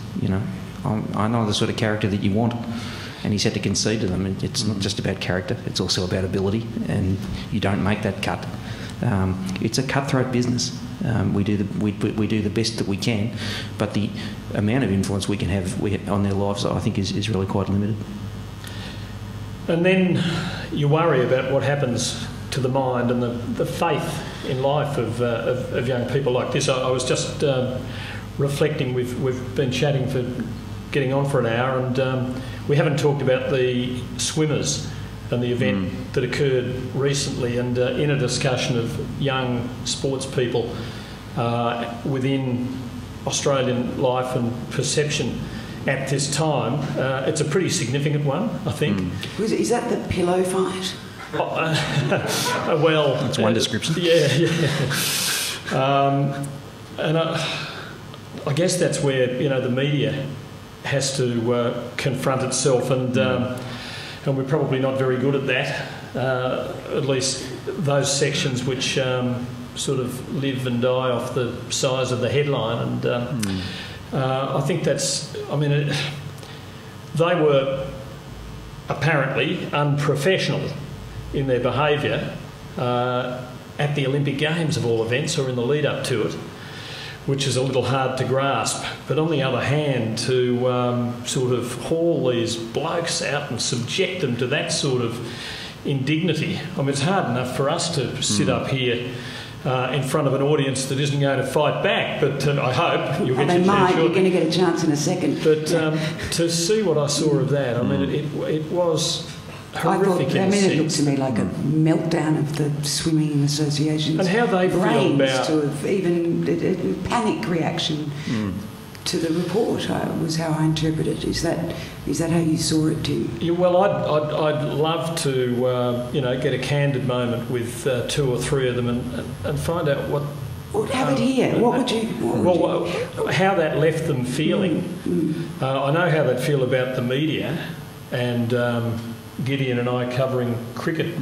I know the sort of character that you want. And he's had to concede to them. It's not just about character, it's also about ability, and you don't make that cut. It's a cutthroat business. We do the best that we can, but the amount of influence we can have on their lives, I think, is really quite limited. And then you worry about what happens to the mind and the faith in life of young people like this. I was just reflecting. We've been chatting for getting on for an hour, and we haven't talked about the swimmers and the event that occurred recently, and in a discussion of young sports people within Australian life and perception at this time, it's a pretty significant one, I think. Is that the pillow fight? Well, that's one description. Yeah. And I guess that's where the media has to confront itself, and we're probably not very good at that. At least those sections which sort of live and die off the size of the headline, and I think that's. They were apparently unprofessional in their behaviour at the Olympic Games of all events, or in the lead up to it, which is a little hard to grasp. But on the other hand, to sort of haul these blokes out and subject them to that sort of indignity, it's hard enough for us to sit up here in front of an audience that isn't going to fight back, but I hope you'll get your chance shortly. You're going to get a chance in a second. But to see what I saw of that, it was horrific in a sense. It looked to me like a meltdown of the swimming associations. And how they feel about... to have even a panic reaction to the report was how I interpret it. Is that how you saw it too? Yeah, well, I'd love to get a candid moment with 2 or 3 of them and find out what Well, have it here. What would you... How that left them feeling. I know how they'd feel about the media, and Gideon and I covering cricket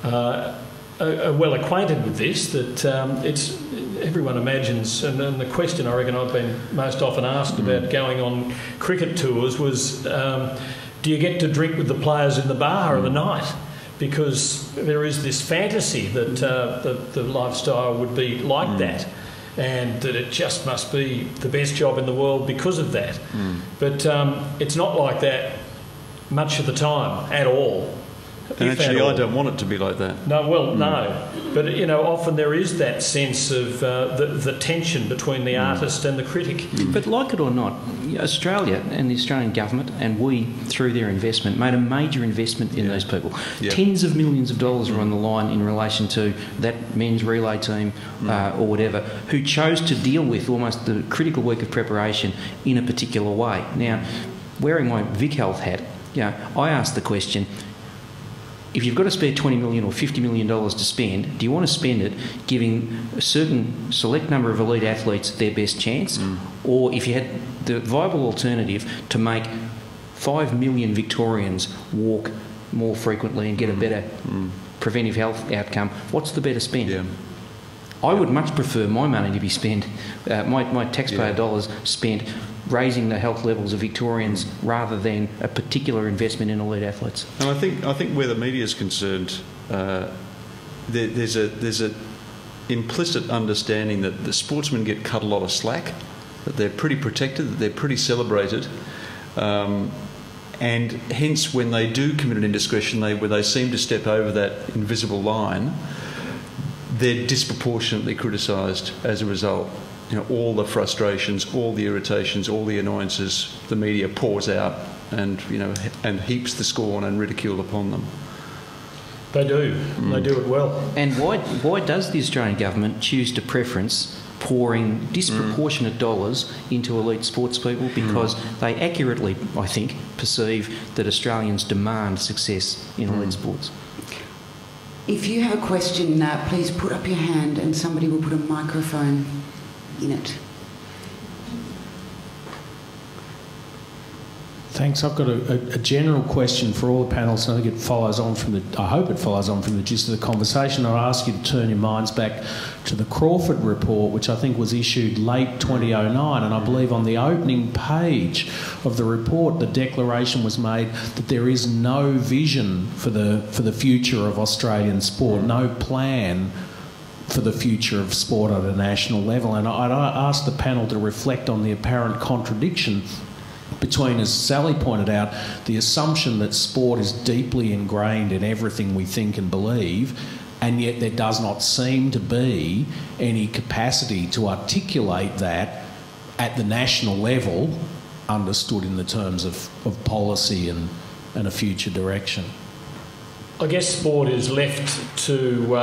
are well acquainted with this, that it's... Everyone imagines, and the question I reckon I've been most often asked about going on cricket tours was, do you get to drink with the players in the bar of the night? Because there is this fantasy that the lifestyle would be like that, and that it just must be the best job in the world because of that. But it's not like that much of the time at all. And actually, I don't want it to be like that. No, well, no. But, you know, often there is that sense of the tension between the artist and the critic. But like it or not, Australia and the Australian government, and we, through their investment, made a major investment in these people. Tens of millions of dollars were on the line in relation to that men's relay team or whatever, who chose to deal with almost the critical work of preparation in a particular way. Now, wearing my Vic Health hat, I asked the question, if you've got to spare $20 million or $50 million to spend, do you want to spend it giving a certain select number of elite athletes their best chance? Or if you had the viable alternative to make 5 million Victorians walk more frequently and get a better preventive health outcome, what's the better spend? Yeah. I would much prefer my money to be spent, my taxpayer dollars spent raising the health levels of Victorians rather than a particular investment in elite athletes. And I think where the media is concerned, there's a implicit understanding that the sportsmen get cut a lot of slack, that they're pretty protected, that they're pretty celebrated, and hence when they do commit an indiscretion, where they seem to step over that invisible line, they're disproportionately criticised as a result. You know, all the frustrations, all the irritations, all the annoyances, the media pours out and heaps the scorn and ridicule upon them. They do. They do it well. And why does the Australian government choose to preference pouring disproportionate dollars into elite sports people? Because they accurately, I think, perceive that Australians demand success in elite sports. If you have a question, please put up your hand and somebody will put a microphone in it. Thanks. I've got a general question for all the panels, and I think it follows on from I hope it follows on from the gist of the conversation. I'll ask you to turn your minds back to the Crawford report, which I think was issued late 2009, and I believe on the opening page of the report, the declaration was made that there is no vision for the future of Australian sport, no plan for the future of sport at a national level. And I'd ask the panel to reflect on the apparent contradiction between, as Sally pointed out, the assumption that sport is deeply ingrained in everything we think and believe, and yet there does not seem to be any capacity to articulate that at the national level, understood in the terms of policy and a future direction. I guess sport is left to,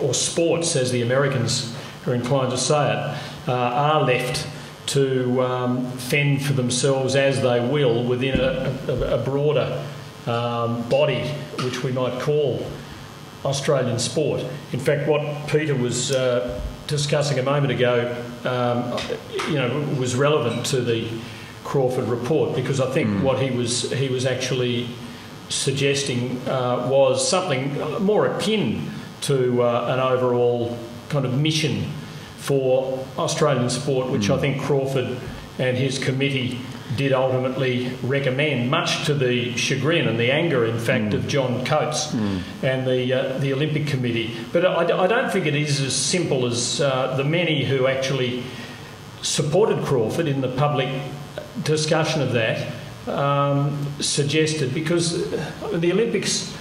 or sports, as the Americans are inclined to say it, are left to fend for themselves as they will within a broader body, which we might call Australian sport. In fact, what Peter was discussing a moment ago, was relevant to the Crawford report, because I think what he was actually suggesting was something more akin to an overall kind of mission for Australian sport, which I think Crawford and his committee did ultimately recommend, much to the chagrin and the anger, in fact, of John Coates and the Olympic Committee. But I don't think it is as simple as the many who actually supported Crawford in the public discussion of that suggested, because the Olympics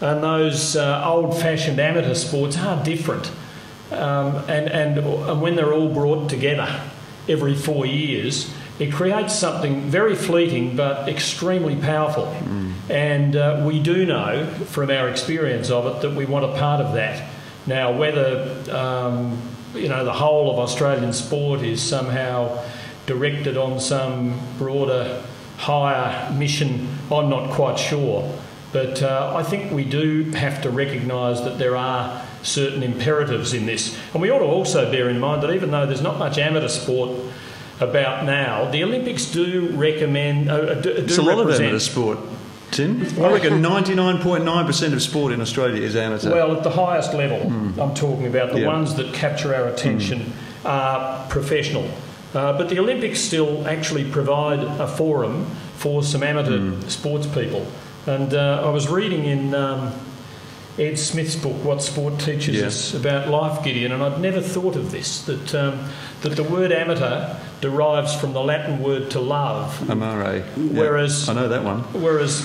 and those old-fashioned amateur sports are different. And when they're all brought together every 4 years, it creates something very fleeting but extremely powerful. And we do know from our experience of it that we want a part of that. Now, whether the whole of Australian sport is somehow directed on some broader, higher mission, I'm not quite sure. But I think we do have to recognise that there are certain imperatives in this. And we ought to also bear in mind that even though there's not much amateur sport about now, the Olympics do recommend... It's a lot of amateur sport, Tim. I reckon 99.9% of sport in Australia is amateur. Well, at the highest level, I'm talking about the ones that capture our attention are professional. But the Olympics still actually provide a forum for some amateur sports people. And I was reading in Ed Smith's book, What Sport Teaches Us, about life, Gideon, and I'd never thought of this, that the word amateur derives from the Latin word to love. Amare. Whereas... I know that one. Whereas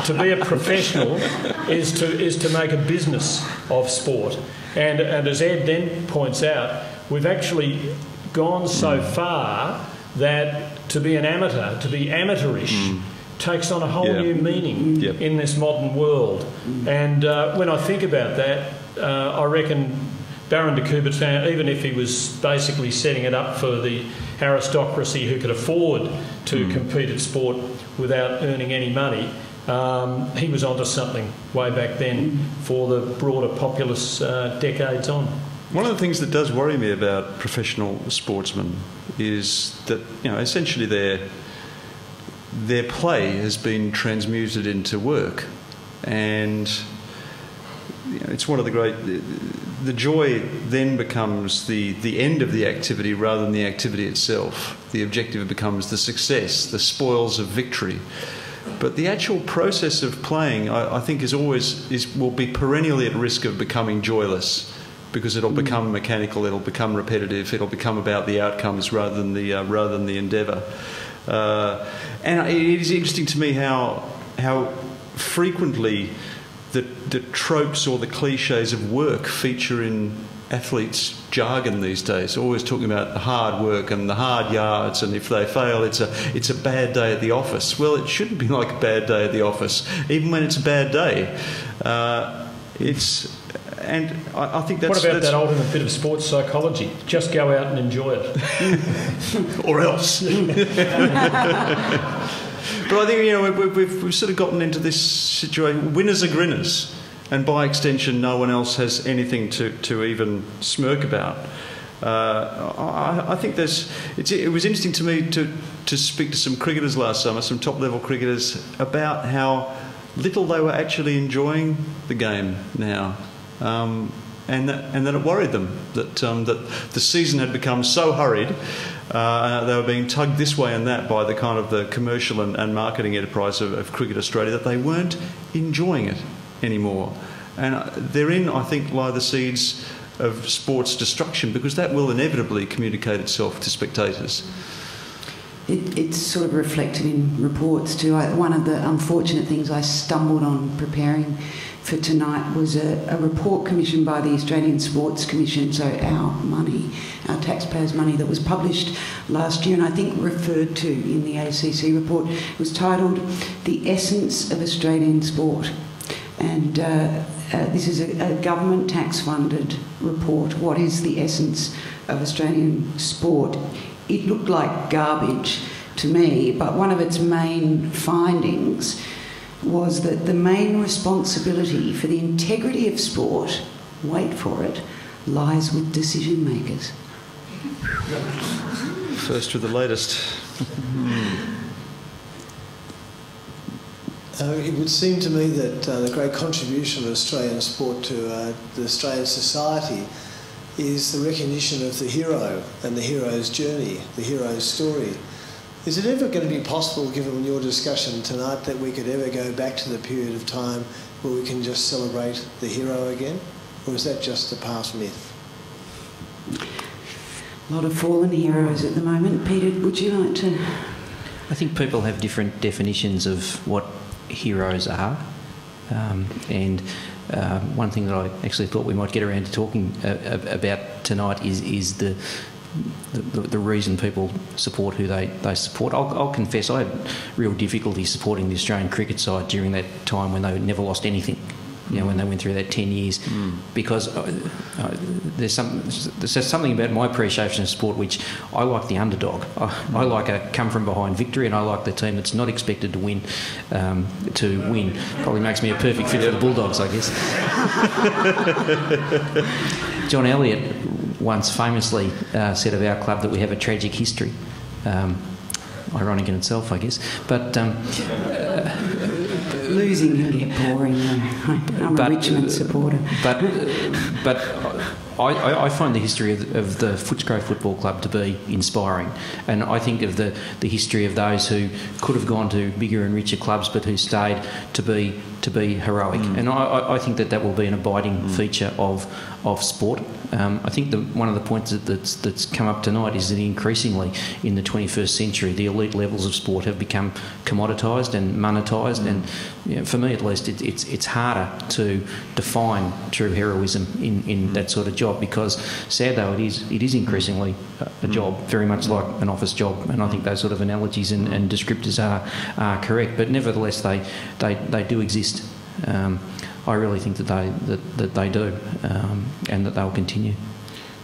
to be a professional is to make a business of sport. And as Ed then points out, we've actually gone so far that to be an amateur, to be amateurish, takes on a whole new meaning in this modern world. And when I think about that, I reckon Baron de Coubertin, even if he was basically setting it up for the aristocracy who could afford to compete at sport without earning any money, he was onto something way back then for the broader populace decades on. One of the things that does worry me about professional sportsmen is that, essentially their play has been transmuted into work, and it's one of the great... The joy then becomes the end of the activity rather than the activity itself. The objective becomes the success, the spoils of victory. But the actual process of playing, I think, will be perennially at risk of becoming joyless, because it'll become mechanical, it'll become repetitive, it'll become about the outcomes rather than the endeavour. And it is interesting to me how frequently the tropes or the cliches of work feature in athletes' jargon these days. Always talking about the hard work and the hard yards, and if they fail, it's a bad day at the office. Well, it shouldn't be like a bad day at the office, even when it's a bad day. And I think that's... What about that ultimate bit of sports psychology? Just go out and enjoy it. Or else. But I think, we've sort of gotten into this situation. Winners are grinners, and by extension, no one else has anything to even smirk about. I think it was interesting to me to speak to some cricketers last summer, some top-level cricketers, about how little they were actually enjoying the game now. And that it worried them that the season had become so hurried, they were being tugged this way and that by the kind of the commercial and marketing enterprise of Cricket Australia, that they weren't enjoying it anymore. And therein, I think, lie the seeds of sports destruction, because that will inevitably communicate itself to spectators. It's sort of reflected in reports too. One of the unfortunate things I stumbled on preparing for tonight was a report commissioned by the Australian Sports Commission, so our money, our taxpayers' money, that was published last year and I think referred to in the ACC report. It was titled "The Essence of Australian Sport." And this is a government tax-funded report. What is the essence of Australian sport? It looked like garbage to me, but one of its main findings was that the main responsibility for the integrity of sport, wait for it, lies with decision makers. First with the latest. It would seem to me that the great contribution of Australian sport to the Australian society is the recognition of the hero and the hero's journey, the hero's story. Is it ever going to be possible, given your discussion tonight, that we could ever go back to the period of time where we can just celebrate the hero again? Or is that just a past myth? A lot of fallen heroes at the moment. Peter, would you like to... I think people have different definitions of what heroes are. And one thing that I actually thought we might get around to talking about tonight is the reason people support who they support. I'll confess I had real difficulty supporting the Australian cricket side during that time when they never lost anything. you know, when they went through that 10 years, because there's something about my appreciation of sport which I like the underdog. I like a come from behind victory, and I like the team that's not expected to win. Probably makes me a perfect fit for the Bulldogs, I guess. John Elliott once famously said of our club that we have a tragic history. Ironic in itself, I guess. But losing can get boring. I'm a Richmond supporter. But I find the history of the Footscray Football Club to be inspiring, and I think of the history of those who could have gone to bigger and richer clubs but who stayed to be heroic, and I think that will be an abiding feature of sport. I think one of the points that's come up tonight is that increasingly in the 21st century the elite levels of sport have become commoditised and monetised, and for me at least it's harder to define true heroism in that sort of job, because sad though it is increasingly a job, very much like an office job, and I think those sort of analogies and descriptors are correct, but nevertheless they do exist. I really think that they do, and that they'll continue.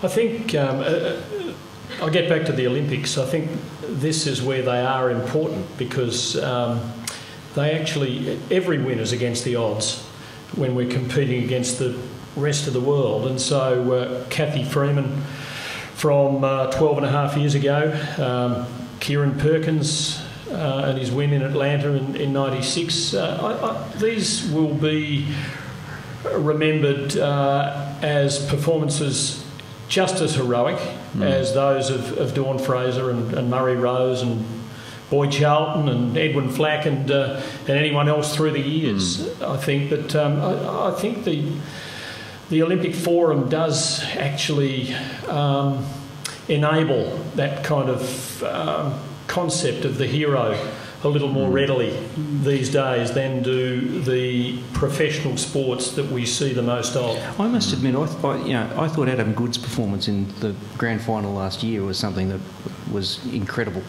I think I'll get back to the Olympics. I think this is where they are important, because every win is against the odds when we're competing against the rest of the world. And so Kathy Freeman from 12 and a half years ago, Kieran Perkins and his win in Atlanta in 96, these will be remembered as performances just as heroic as those of Dawn Fraser and Murray Rose and Boyd Charlton and Edwin Flack and anyone else through the years. I think that I think the Olympic Forum does actually enable that kind of concept of the hero a little more readily these days than do the professional sports that we see the most of. I must admit, I thought Adam Good's performance in the grand final last year was something that was incredible.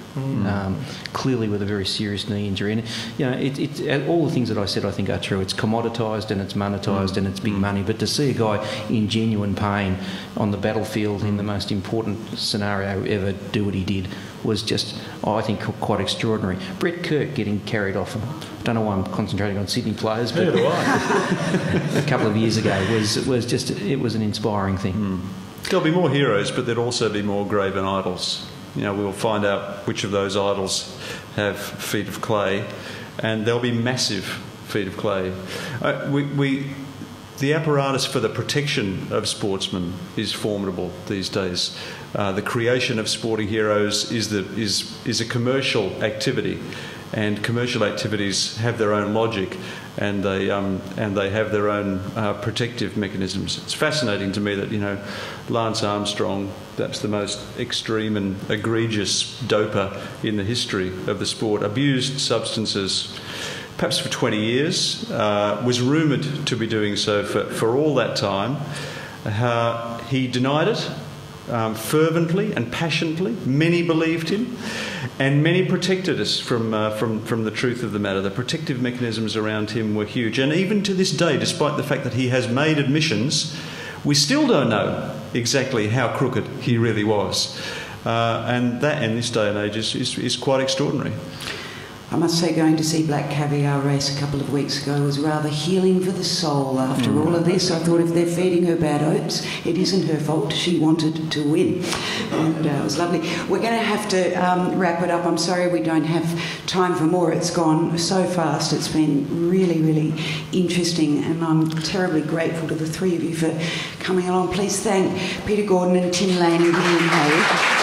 Clearly, with a very serious knee injury, and all the things that I said I think are true. It's commoditised and it's monetised and it's big money. But to see a guy in genuine pain on the battlefield in the most important scenario ever do what he did was just, I think, quite extraordinary. Brett Kirk getting carried off. I don't know why I'm concentrating on Sydney players, but a couple of years ago it was an inspiring thing. There'll be more heroes, but there'll also be more graven idols. We'll find out which of those idols have feet of clay, and there'll be massive feet of clay. The apparatus for the protection of sportsmen is formidable these days. The creation of sporting heroes is a commercial activity, and commercial activities have their own logic, and they have their own protective mechanisms. It's fascinating to me that Lance Armstrong, perhaps the most extreme and egregious doper in the history of the sport, abused substances perhaps for 20 years, was rumoured to be doing so for all that time. He denied it fervently and passionately. Many believed him, and many protected us from the truth of the matter. The protective mechanisms around him were huge, and even to this day, despite the fact that he has made admissions, we still don't know exactly how crooked he really was, and that in this day and age is quite extraordinary. I must say, going to see Black Caviar race a couple of weeks ago was rather healing for the soul. After all of this, I thought if they're feeding her bad oats, it isn't her fault. She wanted to win. And it was lovely. We're going to have to wrap it up. I'm sorry we don't have time for more. It's gone so fast. It's been really, really interesting. And I'm terribly grateful to the three of you for coming along. Please thank Peter Gordon and Tim Lane and William Hay.